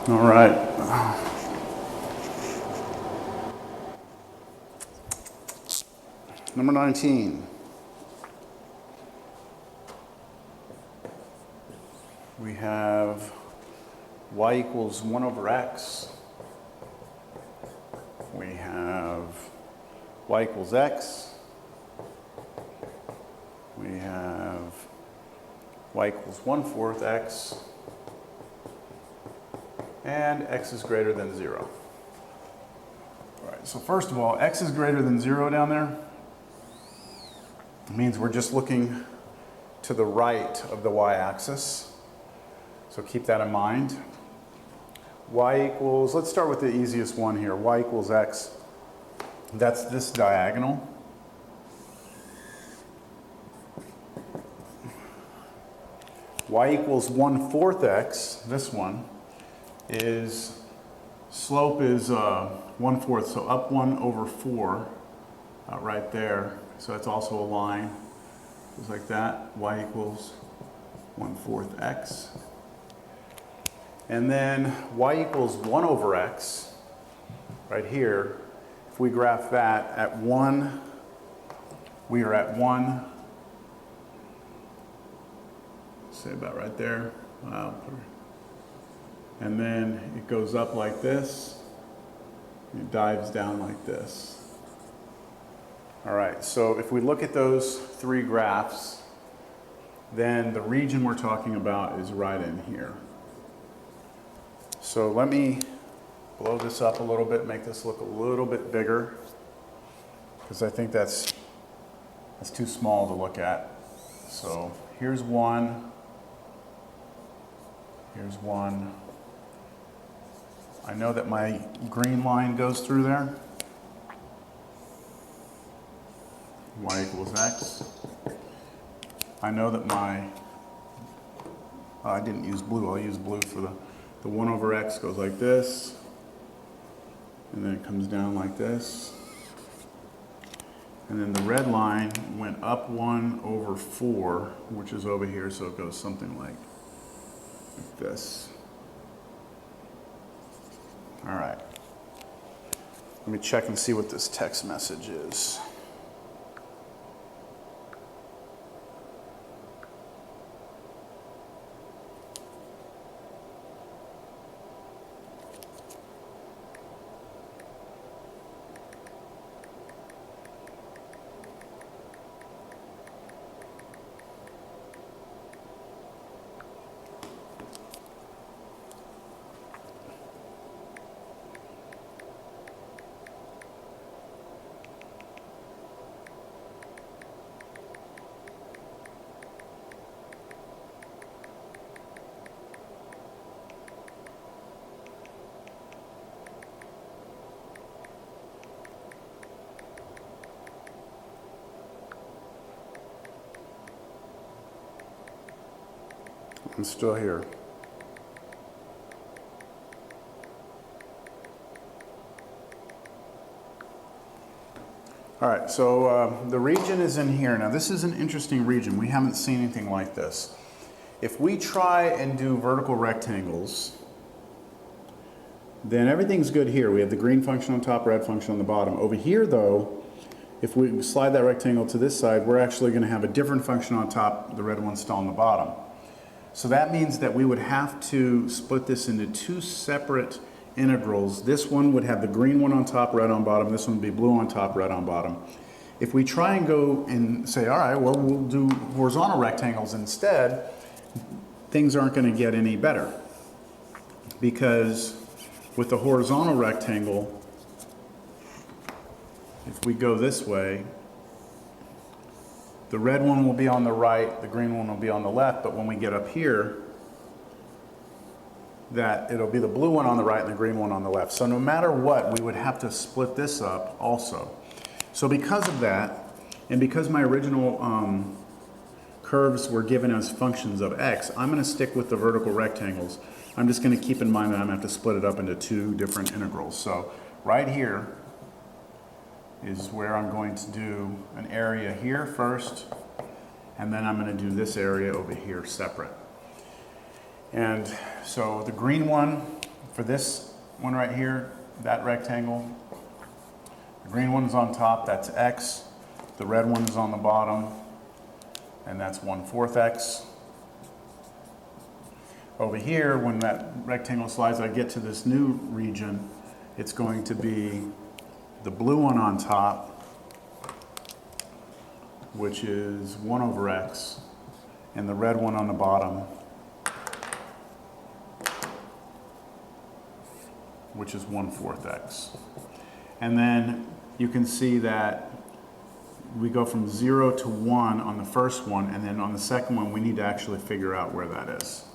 All right. Number 19. We have y equals 1 over x. We have y equals x. We have y equals 1/4 x. And x is greater than 0. All right, so first of all, x is greater than 0 down there. It means we're just looking to the right of the y-axis. So keep that in mind. Y equals, let's start with the easiest one here. Y equals x. That's this diagonal. Y equals 1/4 x, this one, is, slope is 1/4, so up 1 over 4, right there. So that's also a line, just like that. Y equals 1/4 x. And then y equals 1 over x, right here. If we graph that at 1, we are at 1, say about right there. And then it goes up like this, it dives down like this. All right, so if we look at those three graphs, then the region we're talking about is right in here. So let me blow this up a little bit, make this look a little bit bigger, because I think that's too small to look at. So here's one, here's one. I know that my green line goes through there. Y equals x. I know that my, I didn't use blue, I'll use blue for the 1 over x goes like this. And then it comes down like this. And then the red line went up 1 over 4, which is over here, so it goes something like this. All right. Let me check and see what this text message is. I'm still here. All right, so the region is in here. Now this is an interesting region. We haven't seen anything like this. If we try and do vertical rectangles, then everything's good here. We have the green function on top, red function on the bottom. Over here though, if we slide that rectangle to this side, we're actually going to have a different function on top, the red one's still on the bottom. So that means that we would have to split this into two separate integrals. This one would have the green one on top, red on bottom. This one would be blue on top, red on bottom. If we try and go and say, all right, well, we'll do horizontal rectangles instead, things aren't going to get any better. Because with the horizontal rectangle, if we go this way, the red one will be on the right, the green one will be on the left, but when we get up here, that it'll be the blue one on the right and the green one on the left. So no matter what, we would have to split this up also. So because of that, and because my original curves were given as functions of x, I'm going to stick with the vertical rectangles. I'm just going to keep in mind that I'm going to have to split it up into two different integrals. So right here is where I'm going to do an area here first, and then I'm going to do this area over here separate. And so the green one, For this one right here, that rectangle, the green one is on top, that's x. The red one is on the bottom, and that's 1/4 x. Over here, when that rectangle slides, I get to this new region, it's going to be the blue one on top, which is 1/x, and the red one on the bottom, which is 1/4 x. And then you can see that we go from 0 to 1 on the first one, and then on the second one, we need to actually figure out where that is.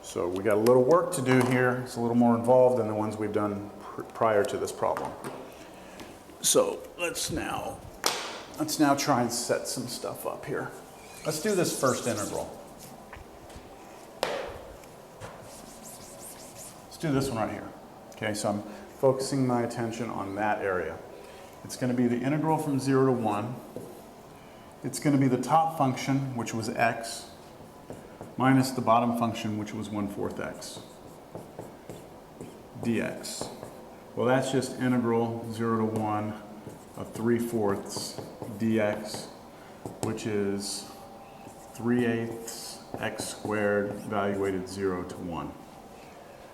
So we got a little work to do here. It's a little more involved than the ones we've done prior to this problem. So let's now try and set some stuff up here. Let's do this first integral. Let's do this one right here. Okay, so I'm focusing my attention on that area. It's going to be the integral from 0 to 1. It's going to be the top function, which was x, minus the bottom function, which was 1/4 x, dx. Well, that's just integral 0 to 1 of 3/4 dx, which is 3/8 x squared evaluated 0 to 1.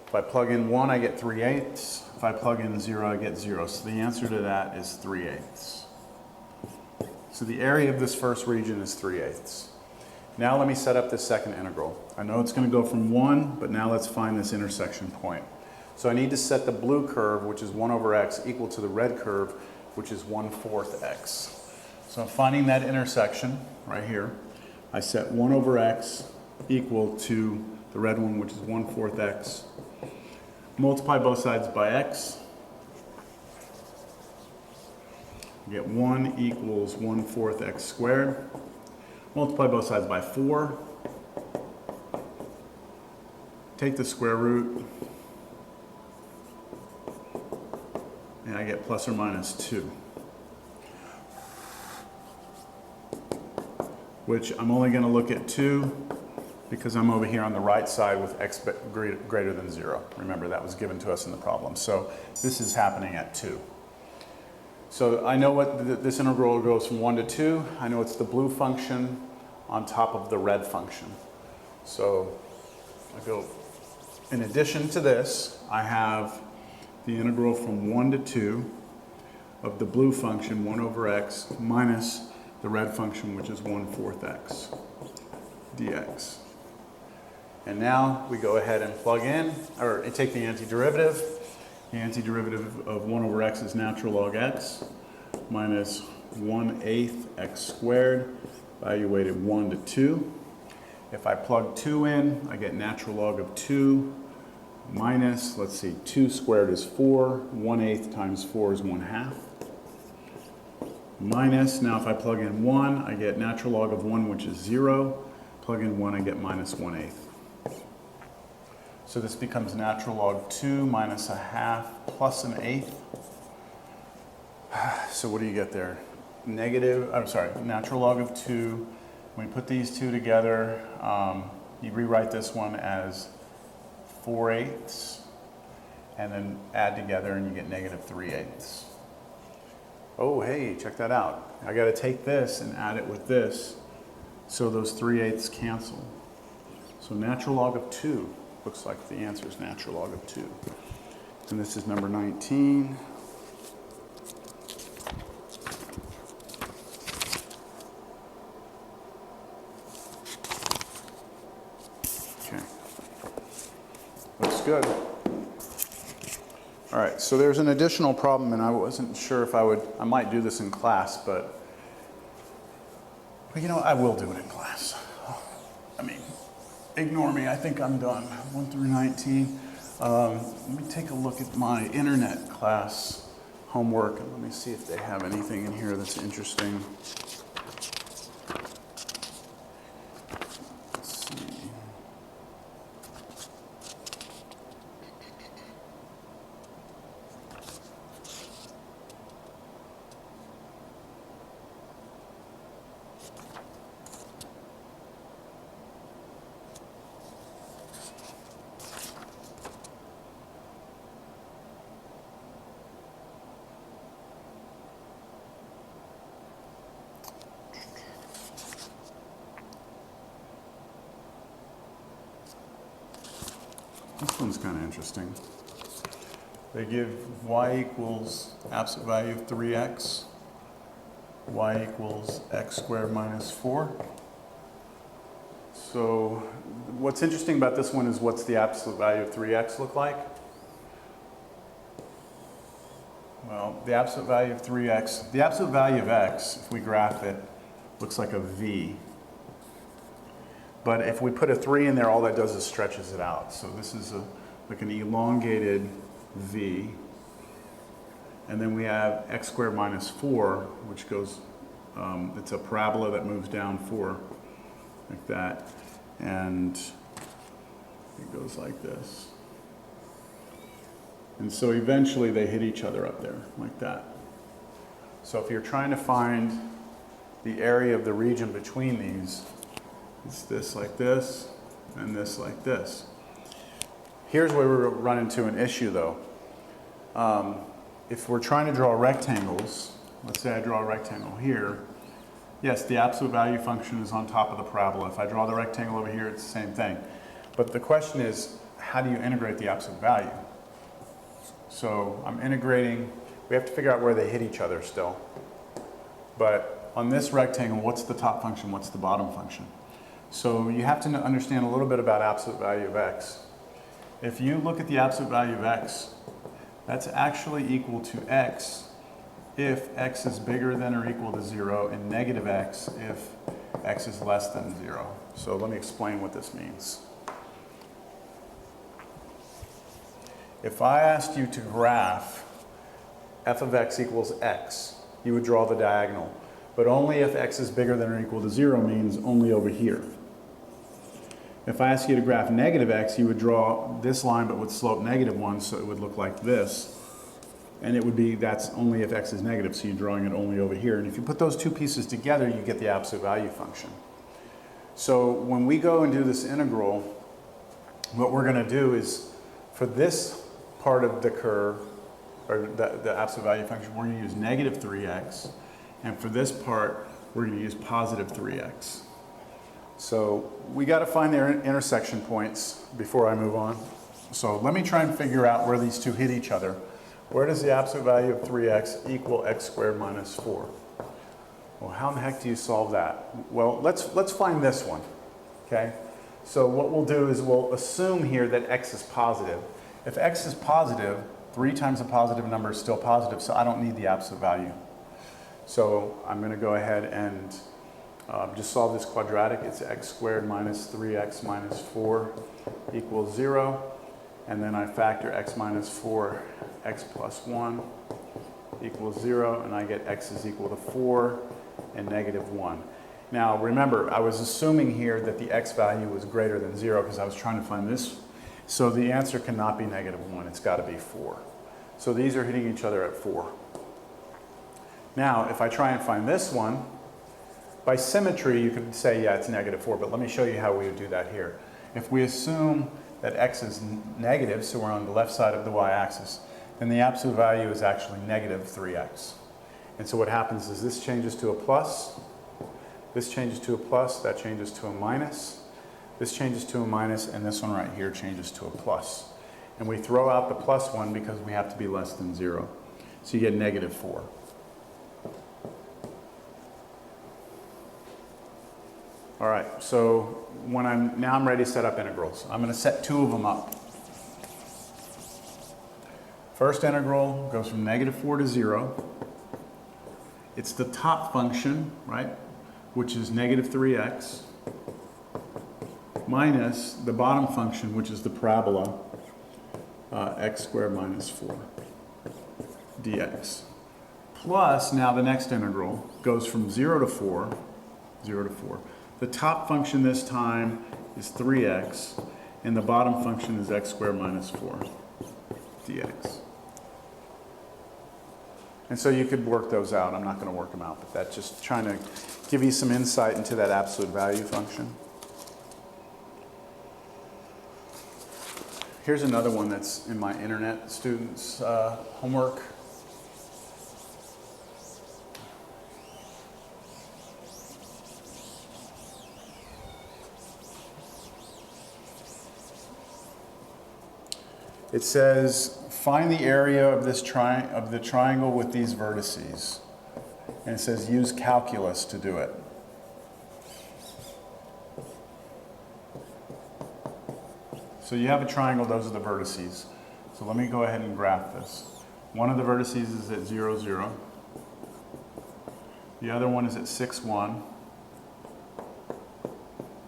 If I plug in 1, I get 3/8. If I plug in 0, I get 0. So the answer to that is 3/8. So the area of this first region is 3/8. Now let me set up this second integral. I know it's going to go from 1, but now let's find this intersection point. So I need to set the blue curve, which is 1/x, equal to the red curve, which is 1/4 x. So I'm finding that intersection right here. I set 1/x equal to the red one, which is 1/4 x. Multiply both sides by x. You get 1 equals 1/4 x squared. Multiply both sides by 4. Take the square root. And I get plus or minus 2. Which I'm only going to look at 2 because I'm over here on the right side with x greater than 0. Remember, that was given to us in the problem. So this is happening at 2. So I know what this integral goes from 1 to 2. I know it's the blue function on top of the red function. So I go, in addition to this, I have the integral from 1 to 2 of the blue function, 1/x, minus the red function, which is 1/4 x dx. And now we go ahead and plug in, or take the antiderivative. The antiderivative of 1/x is natural log x minus 1/8 x squared, evaluated 1 to 2. If I plug 2 in, I get natural log of 2 minus, let's see, 2 squared is 4, 1/8 times 4 is 1/2. Minus, now if I plug in 1, I get natural log of 1, which is 0. Plug in 1, I get minus 1/8. So this becomes natural log 2 minus 1/2 plus 1/8. So what do you get there? Natural log of 2. When we put these two together, you rewrite this one as 4/8, and then add together and you get negative 3/8. Oh, hey, check that out. I got to take this and add it with this, so those 3/8 cancel. So natural log of 2. Looks like the answer is natural log of 2. And this is number 19. Okay. Looks good. All right, so there's an additional problem, and I wasn't sure if I might do this in class, but you know, I will do it in class. I mean, ignore me, I think I'm done. 1 through 19. Let me take a look at my internet class homework, and let me see if they have anything in here that's interesting. Let's see. This one's kind of interesting. They give y equals absolute value of 3x, y equals x squared minus 4. So what's interesting about this one is what's the absolute value of 3x look like? Well, the absolute value of 3x, the absolute value of x, if we graph it, looks like a V. But if we put a 3 in there, all that does is stretches it out. So this is like an elongated V. And then we have x squared minus 4, which goes, it's a parabola that moves down 4, like that. And it goes like this. And so eventually they hit each other up there, like that. So if you're trying to find the area of the region between these, it's this like this, and this like this. Here's where we run into an issue though. If we're trying to draw rectangles, let's say I draw a rectangle here, yes, the absolute value function is on top of the parabola. If I draw the rectangle over here, it's the same thing. But the question is, how do you integrate the absolute value? So I'm integrating, we have to figure out where they hit each other still. But on this rectangle, what's the top function, what's the bottom function? So you have to understand a little bit about absolute value of x. If you look at the absolute value of x, that's actually equal to x if x is bigger than or equal to 0, and negative x if x is less than 0. So let me explain what this means. If I asked you to graph f of x equals x, you would draw the diagonal. But only if x is bigger than or equal to 0 means only over here. If I ask you to graph negative x, you would draw this line but with slope -1, so it would look like this. And it would be, that's only if x is negative, so you're drawing it only over here. And if you put those two pieces together, you get the absolute value function. So when we go and do this integral, what we're going to do is, for this part of the curve, or the absolute value function, we're going to use -3x. And for this part, we're going to use +3x. So we got to find their intersection points before I move on. So let me try and figure out where these two hit each other. Where does the absolute value of 3x equal x squared minus 4? Well, how in the heck do you solve that? Well, let's find this one, okay? So what we'll do is we'll assume here that x is positive. If x is positive, 3 times a positive number is still positive, so I don't need the absolute value. So I'm going to go ahead and just solve this quadratic. It's x squared minus 3x minus 4 equals 0. And then I factor x minus 4, x plus 1 equals 0. And I get x is equal to 4 and -1. Now remember, I was assuming here that the x value was greater than 0 because I was trying to find this. So the answer cannot be -1. It's got to be 4. So these are hitting each other at 4. Now, if I try and find this one, by symmetry, you could say, yeah, it's -4, but let me show you how we would do that here. If we assume that x is negative, so we're on the left side of the y-axis, then the absolute value is actually -3x. And so what happens is this changes to a plus, this changes to a plus, that changes to a minus, this changes to a minus, and this one right here changes to a plus. And we throw out the plus one because we have to be less than 0. So you get -4. All right, so now I'm ready to set up integrals. I'm going to set 2 of them up. First integral goes from -4 to 0. It's the top function, right, which is -3x, minus the bottom function, which is the parabola, x squared minus 4 dx. Plus, now the next integral goes from 0 to 4, 0 to 4. The top function this time is 3x, and the bottom function is x squared minus 4 dx. And so you could work those out. I'm not going to work them out, but that's just trying to give you some insight into that absolute value function. Here's another one that's in my internet students' homework. It says, find the area of this of the triangle with these vertices. And it says, use calculus to do it. So you have a triangle, those are the vertices. So let me go ahead and graph this. One of the vertices is at 0, 0. The other one is at 6, 1.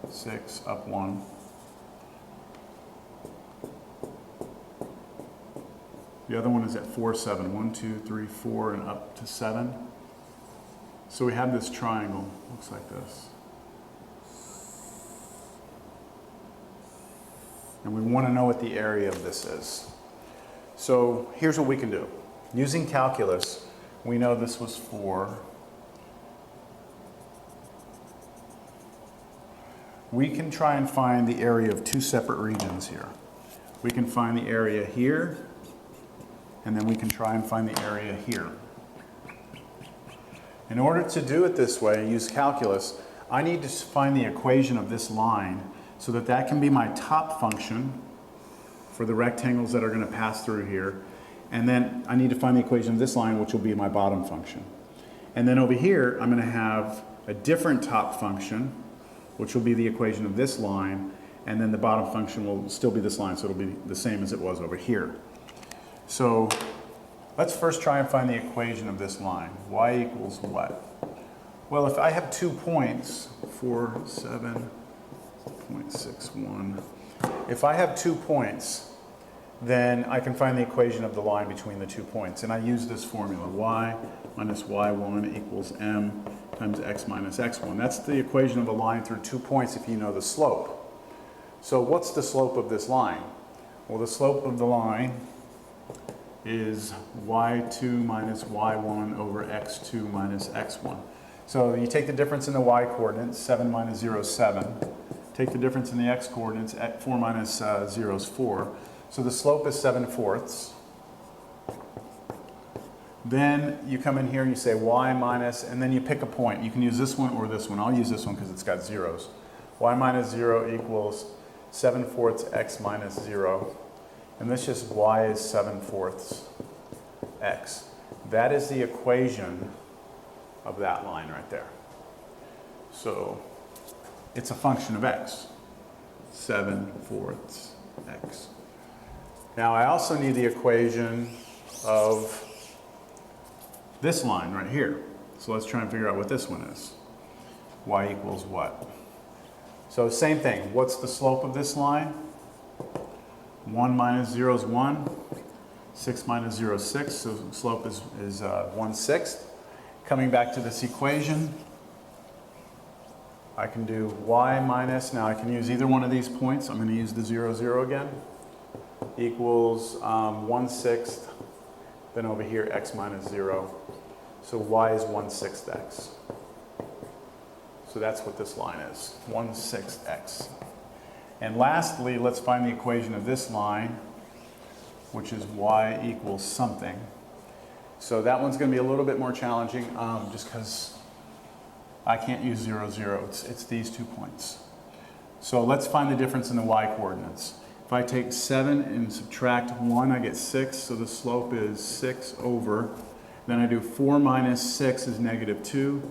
6, up 1. The other one is at 4, 7. 1, 2, 3, 4, and up to 7. So we have this triangle, looks like this. And we want to know what the area of this is. So here's what we can do. Using calculus, we know this was 4. We can try and find the area of two separate regions here. We can find the area here, and then we can try and find the area here. In order to do it this way, use calculus, I need to find the equation of this line so that that can be my top function for the rectangles that are going to pass through here. And then I need to find the equation of this line, which will be my bottom function. And then over here, I'm going to have a different top function, which will be the equation of this line. And then the bottom function will still be this line, so it'll be the same as it was over here. So let's first try and find the equation of this line. Y equals what? Well, if I have 2 points, 4, 7, 0.61. If I have 2 points, then I can find the equation of the line between the 2 points. And I use this formula, y minus y1 equals m times x minus x1. That's the equation of a line through 2 points if you know the slope. So what's the slope of this line? Well, the slope of the line is y2 minus y1 over x2 minus x1. So you take the difference in the y coordinates, 7 minus 0 is 7. Take the difference in the x coordinates, 4 minus 0 is 4. So the slope is 7/4. Then you come in here and you say y minus, and then you pick a point. You can use this one or this one. I'll use this one because it's got zeros. Y minus 0 equals 7/4 x minus 0. And this just y is 7/4 x. That is the equation of that line right there. So it's a function of x, 7/4 x. Now I also need the equation of this line right here. So let's try and figure out what this one is. Y equals what? So same thing, what's the slope of this line? 1 minus 0 is 1, 6 minus 0 is 6, so the slope is 1/6. Coming back to this equation, I can do y minus, now I can use either one of these points. I'm going to use the 0, 0 again, equals 1/6, then over here x minus 0. So y is 1/6 x. So that's what this line is, 1/6 x. And lastly, let's find the equation of this line, which is y equals something. So that one's going to be a little bit more challenging just because I can't use 0, 0. It's these 2 points. So let's find the difference in the y coordinates. If I take 7 and subtract 1, I get 6. So the slope is 6 over. Then I do 4 minus 6 is negative 2.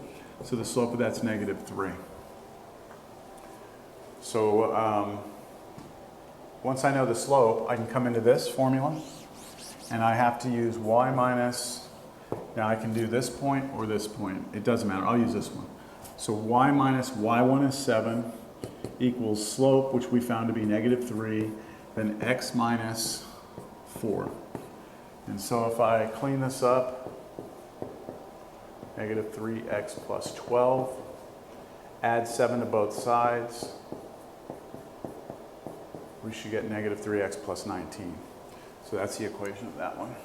So the slope of that's negative 3. So once I know the slope, I can come into this formula. And I have to use y minus, now I can do this point or this point. It doesn't matter, I'll use this one. So y minus y1 is 7 equals slope, which we found to be negative 3, then x minus 4. And so if I clean this up, negative 3x plus 12, add 7 to both sides, we should get negative 3x plus 19. So that's the equation of that one.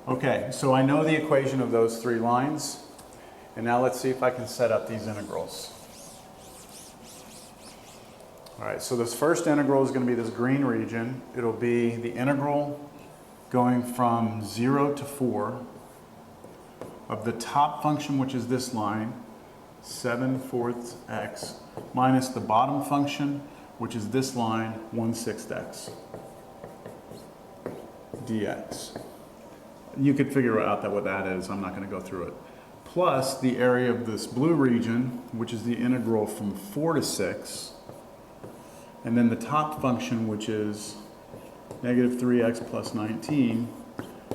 Okay, so I know the equation of those 3 lines. And now let's see if I can set up these integrals. All right, so this first integral is going to be this green region. It'll be the integral going from 0 to 4 of the top function, which is this line, 7/4 x, minus the bottom function, which is this line, 1/6x dx. You could figure out what that is. I'm not going to go through it. Plus the area of this blue region, which is the integral from 4 to 6, and then the top function, which is negative 3x plus 19,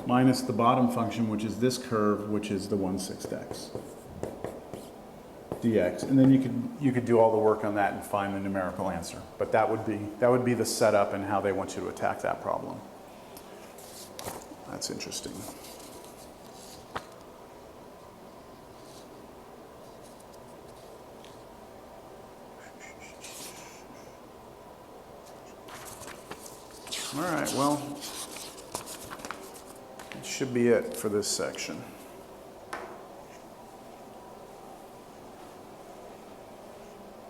minus the bottom function, which is this curve, which is the 1/6x dx. And then you could do all the work on that and find the numerical answer. But that would be the setup and how they want you to attack that problem. That's interesting. All right, well, that should be it for this section.